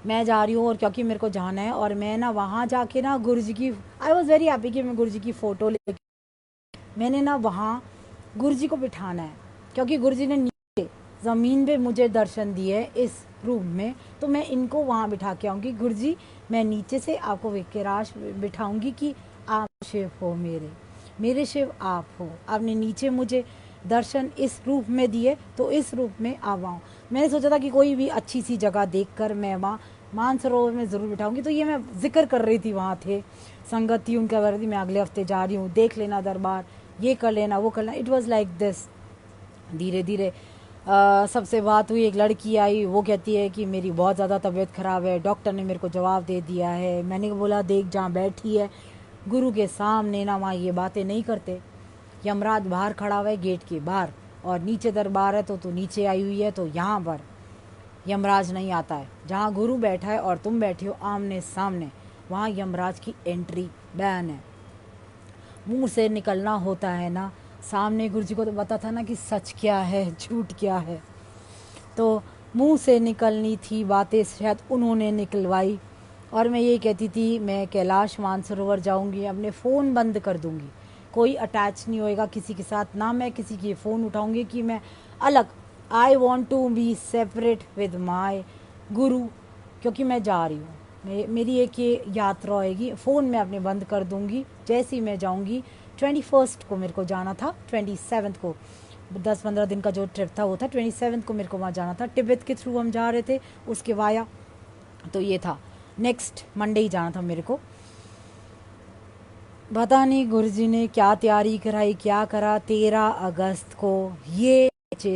मैं जा रही हूँ। और क्योंकि मेरे को जाना है, और मैं ना वहाँ जाके ना गुरु जी की, आई वॉज वेरी हैप्पी कि मैं गुरु जी की फ़ोटो ले, मैंने ना वहाँ गुरु जी को बिठाना है, क्योंकि गुरु जी ने नीचे ज़मीन पे मुझे दर्शन दिए इस रूम में, तो मैं इनको वहाँ बिठा के आऊँगी। गुरु जी मैं नीचे से आपको विकराश बिठाऊँगी कि आप शिव हो, मेरे शिव आप हो। आपने नीचे मुझे दर्शन इस रूप में दिए, तो इस रूप में आप आओ। मैंने सोचा था कि कोई भी अच्छी सी जगह देखकर मैं वहाँ मानसरोवर में ज़रूर बिठाऊंगी। तो ये मैं जिक्र कर रही थी, वहाँ थे संगत थी, उनका कर रही थी मैं अगले हफ्ते जा रही हूँ, देख लेना दरबार, ये कर लेना वो कर लेना। It was like this. धीरे धीरे सबसे बात हुई, एक लड़की आई, वो कहती है कि मेरी बहुत ज़्यादा तबीयत ख़राब है, डॉक्टर ने मेरे को जवाब दे दिया है। मैंने बोला देख जहाँ बैठी है गुरु के सामने ना, वहाँ ये बातें नहीं करते। यमराज बाहर खड़ा हुआ है गेट के बाहर, और नीचे दरबार है, तो तू नीचे आई हुई है, तो यहाँ पर यमराज नहीं आता है। जहाँ गुरु बैठा है और तुम बैठी हो आमने सामने, वहाँ यमराज की एंट्री बैन है। मुंह से निकलना होता है ना, सामने गुरु जी को तो पता था ना कि सच क्या है झूठ क्या है, तो मुंह से निकलनी थी बातें, शायद उन्होंने निकलवाई। और मैं ये कहती थी मैं कैलाश मानसरोवर जाऊंगी, अपने फ़ोन बंद कर दूंगी, कोई अटैच नहीं होएगा किसी के साथ, ना मैं किसी की फ़ोन उठाऊंगी कि मैं अलग, I want to be separate with my guru, क्योंकि मैं जा रही हूँ, मेरी एक ये यात्रा होएगी। फ़ोन में अपने बंद कर दूंगी जैसे ही मैं जाऊंगी। 21 को मेरे को जाना था, 27 को 10-15 दिन का जो ट्रिप था वो था, 27 को मेरे को वहाँ जाना था। तिब्बत के थ्रू हम जा रहे थे, उसके वाया, तो ये था नेक्स्ट मंडे ही जाना था मेरे को। पता नहीं गुरुजी ने क्या तैयारी कराई, क्या करा। 13 अगस्त को ये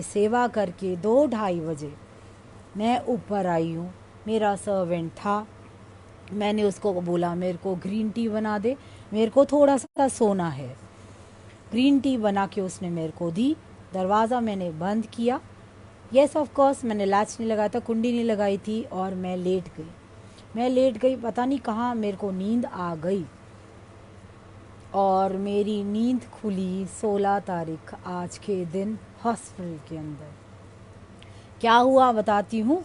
सेवा करके 2-2:30 बजे मैं ऊपर आई हूँ। मेरा सर्वेंट था, मैंने उसको बोला मेरे को ग्रीन टी बना दे, मेरे को थोड़ा सा सोना है। ग्रीन टी बना के उसने मेरे को दी। दरवाज़ा मैंने बंद किया, येस ऑफ कोर्स मैंने लैच नहीं लगाया था, कुंडी नहीं लगाई थी, और मैं लेट गई। पता नहीं कहाँ मेरे को नींद आ गई, और मेरी नींद खुली 16 तारीख आज के दिन हॉस्पिटल के अंदर। क्या हुआ बताती हूँ।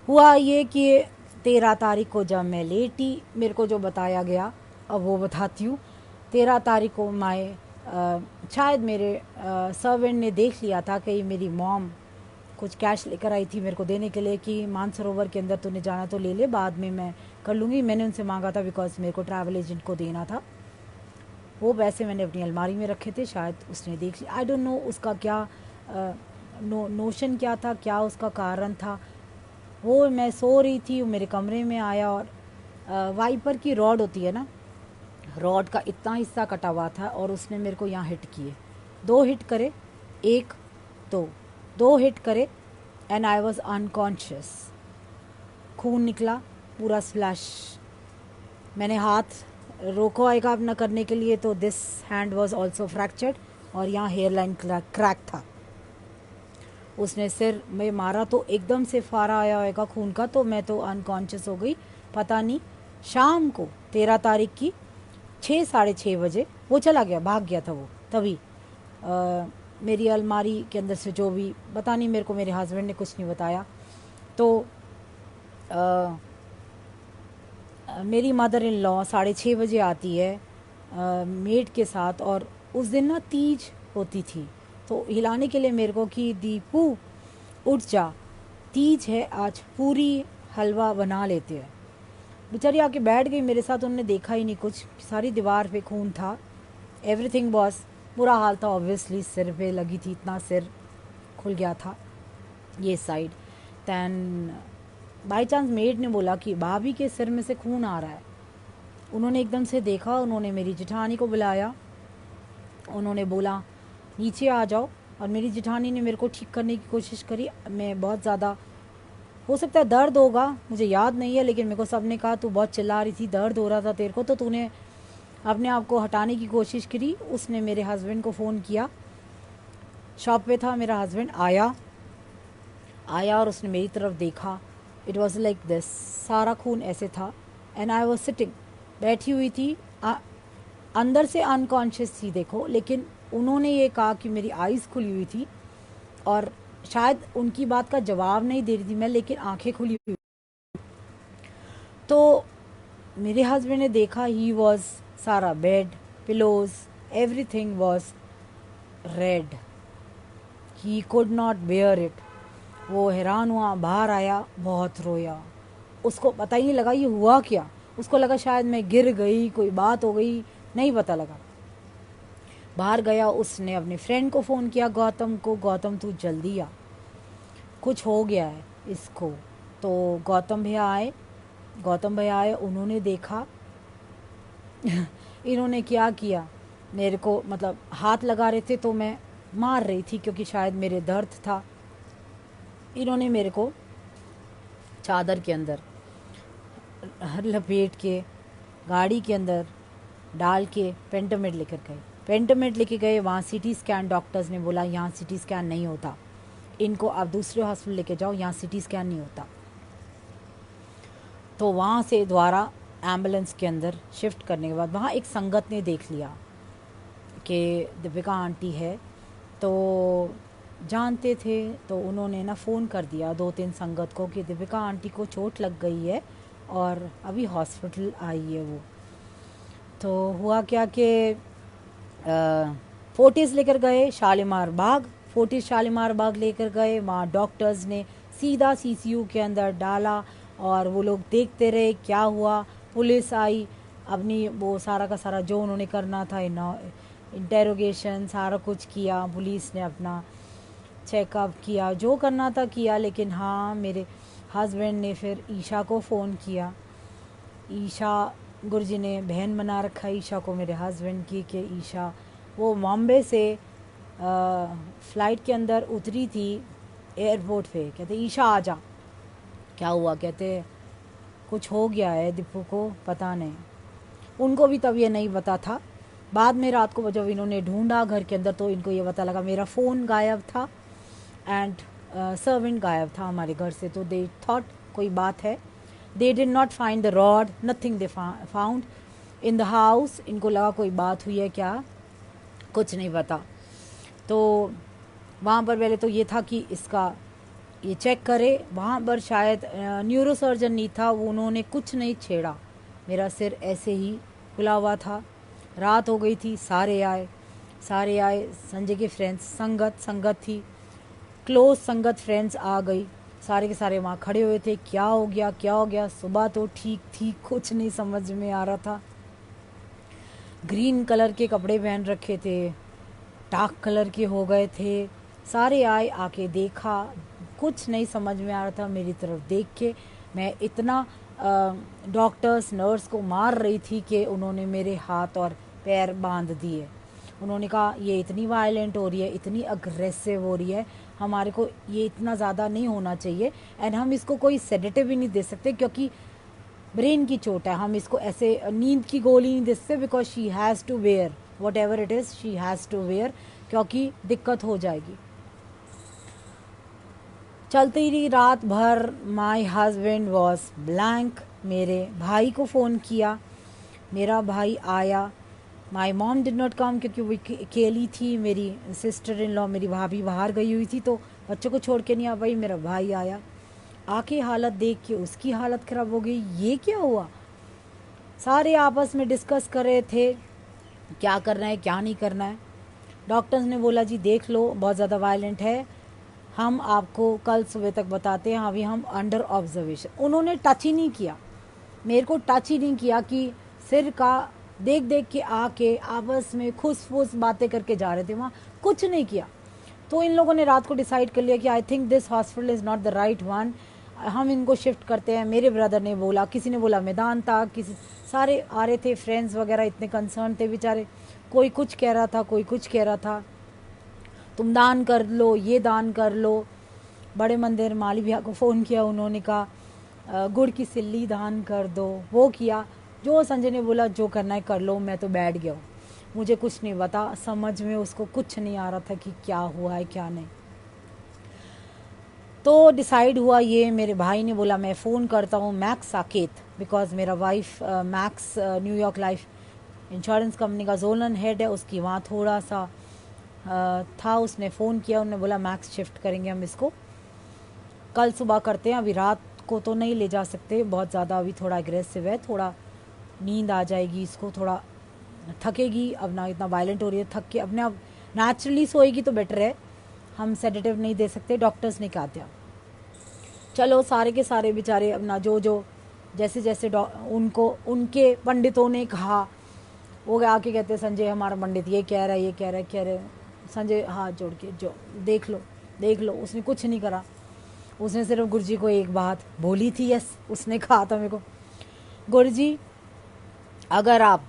हुआ ये कि 13 तारीख को जब मैं लेटी, मेरे को जो बताया गया अब वो बताती हूँ। 13 तारीख को शायद मेरे सर्वेंट ने देख लिया था कि मेरी मॉम कुछ कैश लेकर आई थी मेरे को देने के लिए कि मानसरोवर के अंदर तूने जाना तो ले ले, बाद में मैं कर लूँगी। मैंने उनसे मांगा था बिकॉज मेरे को ट्रैवल एजेंट को देना था। वो पैसे मैंने अपनी अलमारी में रखे थे, शायद उसने देख लिया। आई डोंट नो उसका क्या नोशन क्या था, क्या उसका कारण था। वो मैं सो रही थी, वो मेरे कमरे में आया, और वाइपर की रॉड होती है ना, रॉड का इतना हिस्सा कटा हुआ था, और उसने मेरे को यहाँ हिट किए। 2 हिट करे, 1 2 हिट करे, एंड आई वॉज अनकॉन्शियस। खून निकला पूरा स्प्लैश। मैंने हाथ रोको आएगा अपना करने के लिए, तो this hand was also fractured, और यहाँ हेयर लाइन क्रैक था। उसने सिर में मारा तो एकदम से फारा आया होगा खून का, तो मैं तो अनकॉन्शियस हो गई। पता नहीं शाम को 13 तारीख की 6-6:30 बजे वो चला गया, भाग गया था वो। तभी मेरी अलमारी के अंदर से जो भी, पता नहीं, मेरे को मेरे हस्बैंड ने कुछ नहीं बताया। तो मेरी मदर इन लॉ 6:30 बजे आती है मेड के साथ, और उस दिन ना तीज होती थी, तो हिलाने के लिए मेरे को कि दीपू उठ जा, तीज है आज, पूरी हलवा बना लेते हैं। बेचारी आके बैठ गई मेरे साथ, उन्होंने देखा ही नहीं कुछ, सारी दीवार पे खून था, एवरीथिंग बॉस, बुरा हाल था ऑब्वियसली, सिर पे लगी थी, इतना सिर खुल गया था ये side. Then by chance maid ने बोला कि भाभी के सिर में से खून आ रहा है। उन्होंने एकदम से देखा, उन्होंने मेरी जेठानी को बुलाया, उन्होंने बोला नीचे आ जाओ, और मेरी जेठानी ने मेरे को ठीक करने की कोशिश करी। मैं बहुत ज़्यादा, हो सकता है दर्द होगा, मुझे याद नहीं है, लेकिन मेरे को सब ने कहा तू बहुत चिल्ला रही थी, दर्द हो रहा था तेरे को, तो तूने अपने आप को हटाने की कोशिश करी। उसने मेरे हस्बैंड को फ़ोन किया, शॉप पे था मेरा हस्बैंड, आया और उसने मेरी तरफ देखा। इट वॉज लाइक दिस, सारा खून ऐसे था, एंड आई वॉज सिटिंग, बैठी हुई थी, अंदर से अनकॉन्शियस थी देखो, लेकिन उन्होंने ये कहा कि मेरी आइज़ खुली हुई थी, और शायद उनकी बात का जवाब नहीं दे रही थी मैं, लेकिन आंखें खुली हुई। तो मेरे हस्बैंड ने देखा, ही वॉज, सारा bed, pillows, everything was red, he could not bear it. वो हैरान हुआ, बाहर आया, बहुत रोया, उसको पता ही नहीं लगा ये हुआ क्या, उसको लगा शायद मैं गिर गई, कोई बात हो गई, नहीं पता लगा। बाहर गया, उसने अपने फ्रेंड को फ़ोन किया, गौतम को, गौतम तू जल्दी आ, कुछ हो गया है इसको। तो गौतम भैया आए, उन्होंने देखा इन्होंने क्या किया, मेरे को मतलब हाथ लगा रहे थे, तो मैं मार रही थी क्योंकि शायद मेरे दर्द था। इन्होंने मेरे को चादर के अंदर लपेट के गाड़ी के अंदर डाल के पेंटोमेड लेके गए। वहाँ सीटी स्कैन, डॉक्टर्स ने बोला यहाँ सीटी स्कैन नहीं होता, इनको आप दूसरे हॉस्पिटल लेके जाओ, यहाँ सीटी स्कैन नहीं होता। तो वहाँ से दोबारा एम्बुलेंस के अंदर शिफ्ट करने के बाद वहाँ एक संगत ने देख लिया कि दीपिका आंटी है, तो जानते थे, तो उन्होंने ना फ़ोन कर दिया 2-3 संगत को कि दीपिका आंटी को चोट लग गई है और अभी हॉस्पिटल आई है वो। तो हुआ क्या कि फोर्टिस लेकर गए शालीमार बाग लेकर गए। वहाँ डॉक्टर्स ने सीधा सीसीयू के अंदर डाला और वो लोग देखते रहे क्या हुआ। पुलिस आई, अपनी वो सारा का सारा जो उन्होंने करना था, इंटेरोगेशन सारा कुछ किया, पुलिस ने अपना चेकअप किया, जो करना था किया। लेकिन हाँ, मेरे हस्बैंड ने फिर ईशा को फ़ोन किया। ईशा गुरुजी ने बहन बना रखा ईशा को मेरे हस्बैंड की, कि ईशा वो बॉम्बे से फ़्लाइट के अंदर उतरी थी एयरपोर्ट पे, कहते ईशा आ जा। क्या हुआ, कहते कुछ हो गया है दीपू को, पता नहीं। उनको भी तब ये नहीं पता था। बाद में रात को जब इन्होंने ढूंढा घर के अंदर, तो इनको ये पता लगा मेरा फ़ोन गायब था एंड सर्वेंट गायब था हमारे घर से। तो दे थॉट कोई बात है। They did not find the rod, nothing they found in the house. इनको लगा कोई बात हुई है क्या, कुछ नहीं पता। तो वहाँ पर पहले तो ये था कि इसका ये चेक करे। वहाँ पर शायद न्यूरोसर्जन नहीं था, वो उन्होंने कुछ नहीं छेड़ा, मेरा सिर ऐसे ही खुला हुआ था। रात हो गई थी, सारे आए। संजय के फ्रेंड्स, संगत थी, क्लोज संगत फ्रेंड्स आ गई, सारे के सारे वहाँ खड़े हुए थे। क्या हो गया। सुबह तो ठीक थी, कुछ नहीं समझ में आ रहा था। ग्रीन कलर के कपड़े पहन रखे थे, डार्क कलर के हो गए थे। सारे आए, आके देखा, कुछ नहीं समझ में आ रहा था। मेरी तरफ देख के मैं इतना डॉक्टर्स नर्स को मार रही थी कि उन्होंने मेरे हाथ और पैर बांध दिए। उन्होंने कहा ये इतनी वायलेंट हो रही है, इतनी अग्रेसिव हो रही है, हमारे को ये इतना ज़्यादा नहीं होना चाहिए, एंड हम इसको कोई सेडेटिव भी नहीं दे सकते क्योंकि ब्रेन की चोट है। हम इसको ऐसे नींद की गोली नहीं दे सकते, because she has to wear whatever it is, she has to wear, क्योंकि दिक्कत हो जाएगी। चलती रही रात भर। My husband was blank. मेरे भाई को फ़ोन किया, मेरा भाई आया। My mom did not come क्योंकि वो अकेली थी। मेरी सिस्टर इन लॉ, मेरी भाभी बाहर गई हुई थी, तो बच्चों को छोड़ के नहीं आ पाई। मेरा भाई आया, आके हालत देख के उसकी हालत ख़राब हो गई। ये क्या हुआ, सारे आपस में डिस्कस कर रहे थे क्या करना है क्या नहीं करना है। डॉक्टर्स ने बोला जी देख लो, बहुत ज़्यादा वायलेंट है, हम आपको कल सुबह तक बताते हैं, अभी हम अंडर ऑब्जर्वेशन। उन्होंने टच ही नहीं किया, मेरे को टच ही नहीं किया कि सिर का देख देख के आके आपस में खुश फुस बातें करके जा रहे थे, वहाँ कुछ नहीं किया। तो इन लोगों ने रात को डिसाइड कर लिया कि I think this hospital is not the right one, हम इनको शिफ्ट करते हैं। मेरे ब्रदर ने बोला, किसी ने बोला मैदान था, किसी सारे आ रहे थे, फ्रेंड्स वगैरह इतने कंसर्न थे बेचारे, कोई कुछ कह रहा था, कोई कुछ कह रहा था, तुम दान कर लो, ये दान कर लो। बड़े मंदिर माली भैया को फ़ोन किया, उन्होंने कहा गुड़ की सिल्ली दान कर दो, वो किया। जो संजय ने बोला जो करना है कर लो, मैं तो बैठ गया हूँ, मुझे कुछ नहीं पता, समझ में उसको कुछ नहीं आ रहा था कि क्या हुआ है क्या नहीं। तो डिसाइड हुआ ये, मेरे भाई ने बोला मैं फ़ोन करता हूँ मैक्स साकेत, बिकॉज मेरा wife max New York life insurance company का जोनल हेड है, उसकी वहाँ थोड़ा सा था। उसने फ़ोन किया, उन्होंने बोला मैक्स शिफ्ट करेंगे हम इसको, कल सुबह करते हैं, अभी रात को तो नहीं ले जा सकते, बहुत ज़्यादा अभी थोड़ा एग्रेसिव है, थोड़ा नींद आ जाएगी इसको, थोड़ा थकेगी, अब ना इतना वायलेंट हो रही है, थक के अपने आप नेचुरली सोएगी तो बेटर है, हम सेडेटिव नहीं दे सकते, डॉक्टर्स ने कहा था। चलो सारे के सारे बेचारे अपना जो जो जैसे जैसे उनको उनके पंडितों ने कहा, वो आके कहते संजय हमारा पंडित ये कह रहा है, ये कह रहा है, कह रहे संजय हाथ जोड़ के जो देख लो देख लो। उसने कुछ नहीं करा, उसने सिर्फ गुरुजी को एक बात बोली थी, यस उसने कहा था मेरे को, गुरुजी अगर आप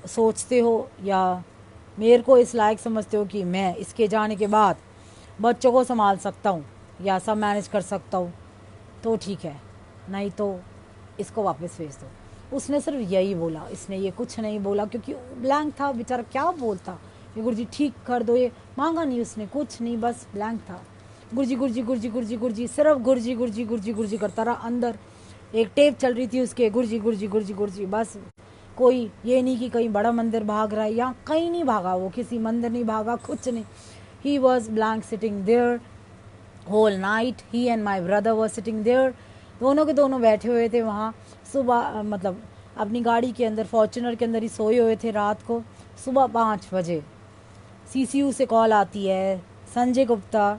सोचते हो या मेरे को इस लायक समझते हो कि मैं इसके जाने के बाद बच्चों को संभाल सकता हूँ या सब मैनेज कर सकता हूँ तो ठीक है, नहीं तो इसको वापस भेज दो। उसने सिर्फ यही बोला, इसने ये कुछ नहीं बोला क्योंकि ब्लैंक था बेचारा, क्या बोलता। ये गुरुजी ठीक कर दो, ये मांगा नहीं उसने, कुछ नहीं, बस ब्लैंक था। गुरुजी गुरुजी गुरुजी गुरुजी गुरुजी, सिर्फ गुरुजी गुरुजी गुरुजी गुरुजी करता रहा। अंदर एक टेप चल रही थी उसके, गुरुजी गुरुजी गुरुजी गुरुजी, बस। कोई ये नहीं कि कहीं बड़ा मंदिर भाग रहा है, या कहीं नहीं भागा, वो किसी मंदिर नहीं भागा, कुछ नहीं। He was blank sitting there whole night, he and my brother was sitting there, दोनों के दोनों बैठे हुए थे वहाँ। सुबह मतलब अपनी गाड़ी के अंदर, फॉर्चुनर के अंदर ही सोए हुए थे रात को। सुबह 5 बजे CCU से कॉल आती है, संजय गुप्ता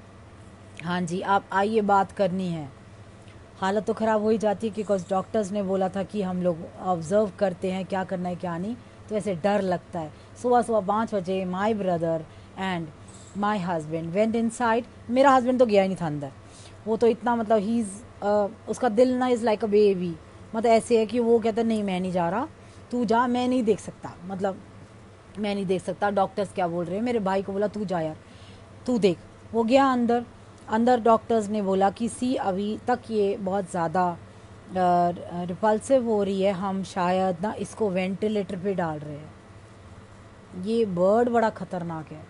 हाँ जी आप आइए, बात करनी है। हालत तो ख़राब हो ही जाती है बिकॉज डॉक्टर्स ने बोला था कि हम लोग ऑब्ज़र्व करते हैं क्या करना है क्या नहीं, तो ऐसे डर लगता है। सुबह सुबह 5 बजे my brother and my husband went inside. मेरा हस्बैंड तो गया ही नहीं था अंदर, वो तो इतना मतलब ही उसका दिल ना इज़ लाइक अ बेबी, मतलब ऐसे है कि वो कहता नहीं मैं नहीं जा रहा, तू जा, मैं नहीं देख सकता, मतलब मैं नहीं देख सकता डॉक्टर्स क्या बोल रहे हैं। मेरे भाई को बोला तू जा यार, तू देख। वो गया अंदर। अंदर डॉक्टर्स ने बोला कि सी अभी तक ये बहुत ज़्यादा रिपल्सिव हो रही है, हम शायद ना इसको वेंटिलेटर पे डाल रहे हैं। ये वर्ड बड़ा ख़तरनाक है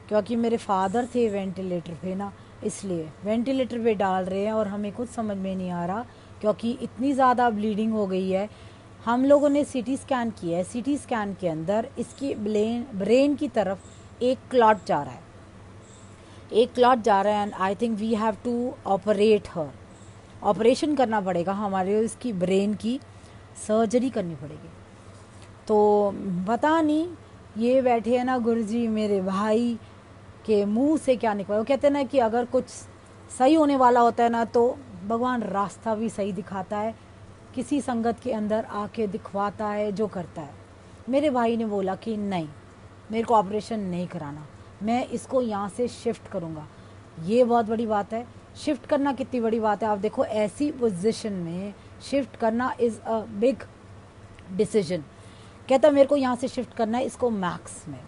क्योंकि मेरे फादर थे वेंटिलेटर पे ना, इसलिए वेंटिलेटर पे डाल रहे हैं और हमें कुछ समझ में नहीं आ रहा क्योंकि इतनी ज़्यादा ब्लीडिंग हो गई है। हम लोगों ने CT स्कैन किया है, CT स्कैन के अंदर इसकी ब्रेन की तरफ एक क्लॉट जा रहा है, एक क्लॉट जा रहा है and I think we have to operate her, operation करना पड़ेगा हमारे, इसकी ब्रेन की सर्जरी करनी पड़ेगी। तो पता नहीं ये बैठे हैं ना गुरुजी, मेरे भाई के मुंह से क्या निकला। वो कहते हैं ना कि अगर कुछ सही होने वाला होता है ना तो भगवान रास्ता भी सही दिखाता है, किसी संगत के अंदर आके दिखवाता है जो करता है। मेरे भाई ने बोला कि नहीं मेरे को ऑपरेशन नहीं कराना, मैं इसको यहाँ से शिफ्ट करूँगा। ये बहुत बड़ी बात है, शिफ्ट करना कितनी बड़ी बात है। आप देखो ऐसी पोजीशन में शिफ्ट करना इज़ अ बिग डिसीजन। कहता मेरे को यहाँ से शिफ्ट करना है इसको मैक्स में,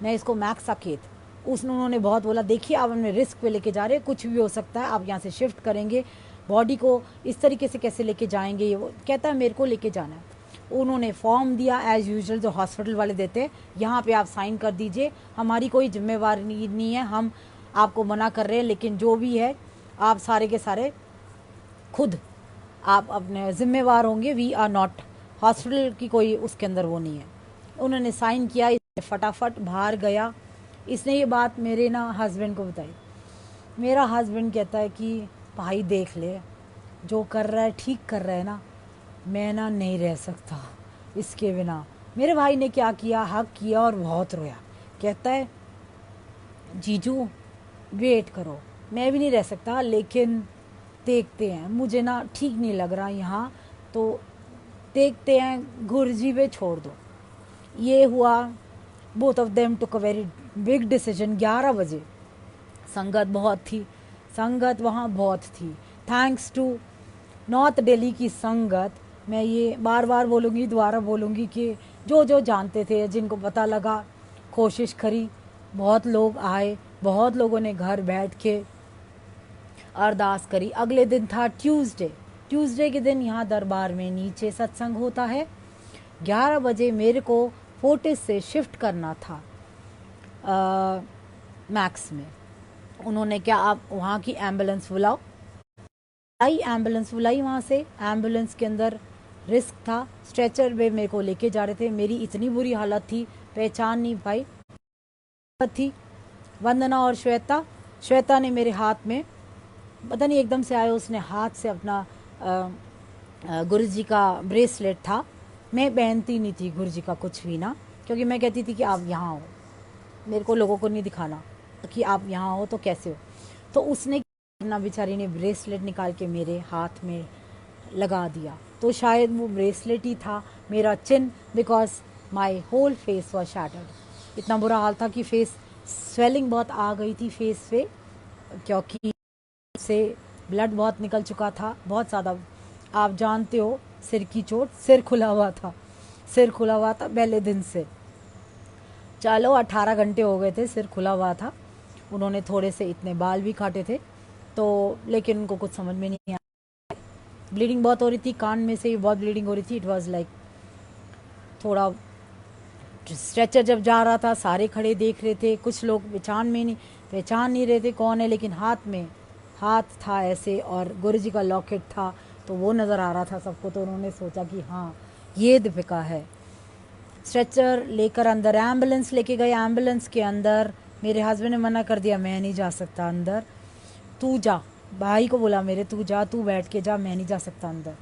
मैं इसको मैक्स साकेत। उन्होंने बहुत बोला देखिए आप हमें रिस्क पे लेके जा रहे हैं, कुछ भी हो सकता है, आप यहाँ से शिफ्ट करेंगे, बॉडी को इस तरीके से कैसे लेके जाएंगे, ये वो। कहता है मेरे को लेके जाना है। उन्होंने फॉर्म दिया एज़ यूजुअल जो हॉस्पिटल वाले देते हैं, यहाँ पे आप साइन कर दीजिए, हमारी कोई जिम्मेवारी नहीं है, हम आपको मना कर रहे हैं, लेकिन जो भी है आप सारे के सारे खुद आप अपने ज़िम्मेवार होंगे, वी आर नॉट, हॉस्पिटल की कोई उसके अंदर वो नहीं है। उन्होंने साइन किया, इसने फटाफट बाहर गया। इसने ये बात मेरे ना हस्बैंड को बताई। मेरा हस्बैंड कहता है कि भाई देख ले जो कर रहा है ठीक कर रहा है ना, मैं ना नहीं रह सकता इसके बिना। मेरे भाई ने क्या किया, हक किया और बहुत रोया। कहता है जीजू वेट करो, मैं भी नहीं रह सकता लेकिन देखते हैं, मुझे ना ठीक नहीं लग रहा यहाँ, तो देखते हैं गुरुजी पे छोड़ दो। ये हुआ। Both of them took a very big decision. 11 बजे संगत बहुत थी, संगत वहाँ बहुत थी। थैंक्स टू नॉर्थ दिल्ली की संगत। मैं ये बार बार बोलूँगी, दोबारा बोलूँगी कि जो जो जानते थे, जिनको पता लगा, कोशिश करी। बहुत लोग आए, बहुत लोगों ने घर बैठ के अरदास करी। अगले दिन था ट्यूसडे। ट्यूसडे के दिन यहाँ दरबार में नीचे सत्संग होता है। 11 बजे मेरे को फोर्टिस से शिफ्ट करना था मैक्स में। उन्होंने क्या, आप वहाँ की एम्बुलेंस बुलाओ। आई एम्बुलेंस बुलाई वहाँ से। एम्बुलेंस के अंदर रिस्क था, स्ट्रेचर में मेरे को लेके जा रहे थे। मेरी इतनी बुरी हालत थी, पहचान नहीं पाई थी। वंदना और श्वेता, श्वेता ने मेरे हाथ में, पता नहीं एकदम से आया, उसने हाथ से अपना गुरु जी का ब्रेसलेट था। मैं पहनती नहीं थी गुरु जी का कुछ भी ना, क्योंकि मैं कहती थी कि आप यहाँ हो, मेरे को लोगों को नहीं दिखाना कि आप यहाँ हो तो कैसे हो। तो उसने अपना, बेचारी ने ब्रेसलेट निकाल के मेरे हाथ में लगा दिया। तो शायद वो ब्रेसलेट ही था मेरा चिन्ह, because my whole face was shattered. इतना बुरा हाल था कि फेस स्वेलिंग बहुत आ गई थी फेस पे, क्योंकि से ब्लड बहुत निकल चुका था, बहुत ज़्यादा। आप जानते हो, सिर की चोट, सिर खुला हुआ था, सिर खुला हुआ था पहले दिन से। चलो 18 घंटे हो गए थे सिर खुला हुआ था। उन्होंने थोड़े से इतने बाल भी काटे थे, तो लेकिन उनको कुछ समझ में नहीं आया। ब्लीडिंग बहुत हो रही थी, कान में से ही बहुत ब्लीडिंग हो रही थी। इट वाज लाइक, थोड़ा स्ट्रेचर जब जा रहा था सारे खड़े देख रहे थे, कुछ लोग पहचान नहीं रहे थे कौन है, लेकिन हाथ में हाथ था ऐसे और गुरुजी का लॉकेट था, तो वो नज़र आ रहा था सबको। तो उन्होंने सोचा कि हाँ, ये दीपिका है। स्ट्रेचर लेकर अंदर एम्बुलेंस लेके गए। एम्बुलेंस के अंदर मेरे हस्बैंड ने मना कर दिया, मैं नहीं जा सकता अंदर, तू जा। भाई को बोला मेरे, तू जा, तू बैठ के जा, मैं नहीं जा सकता अंदर,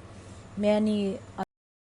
मैं नहीं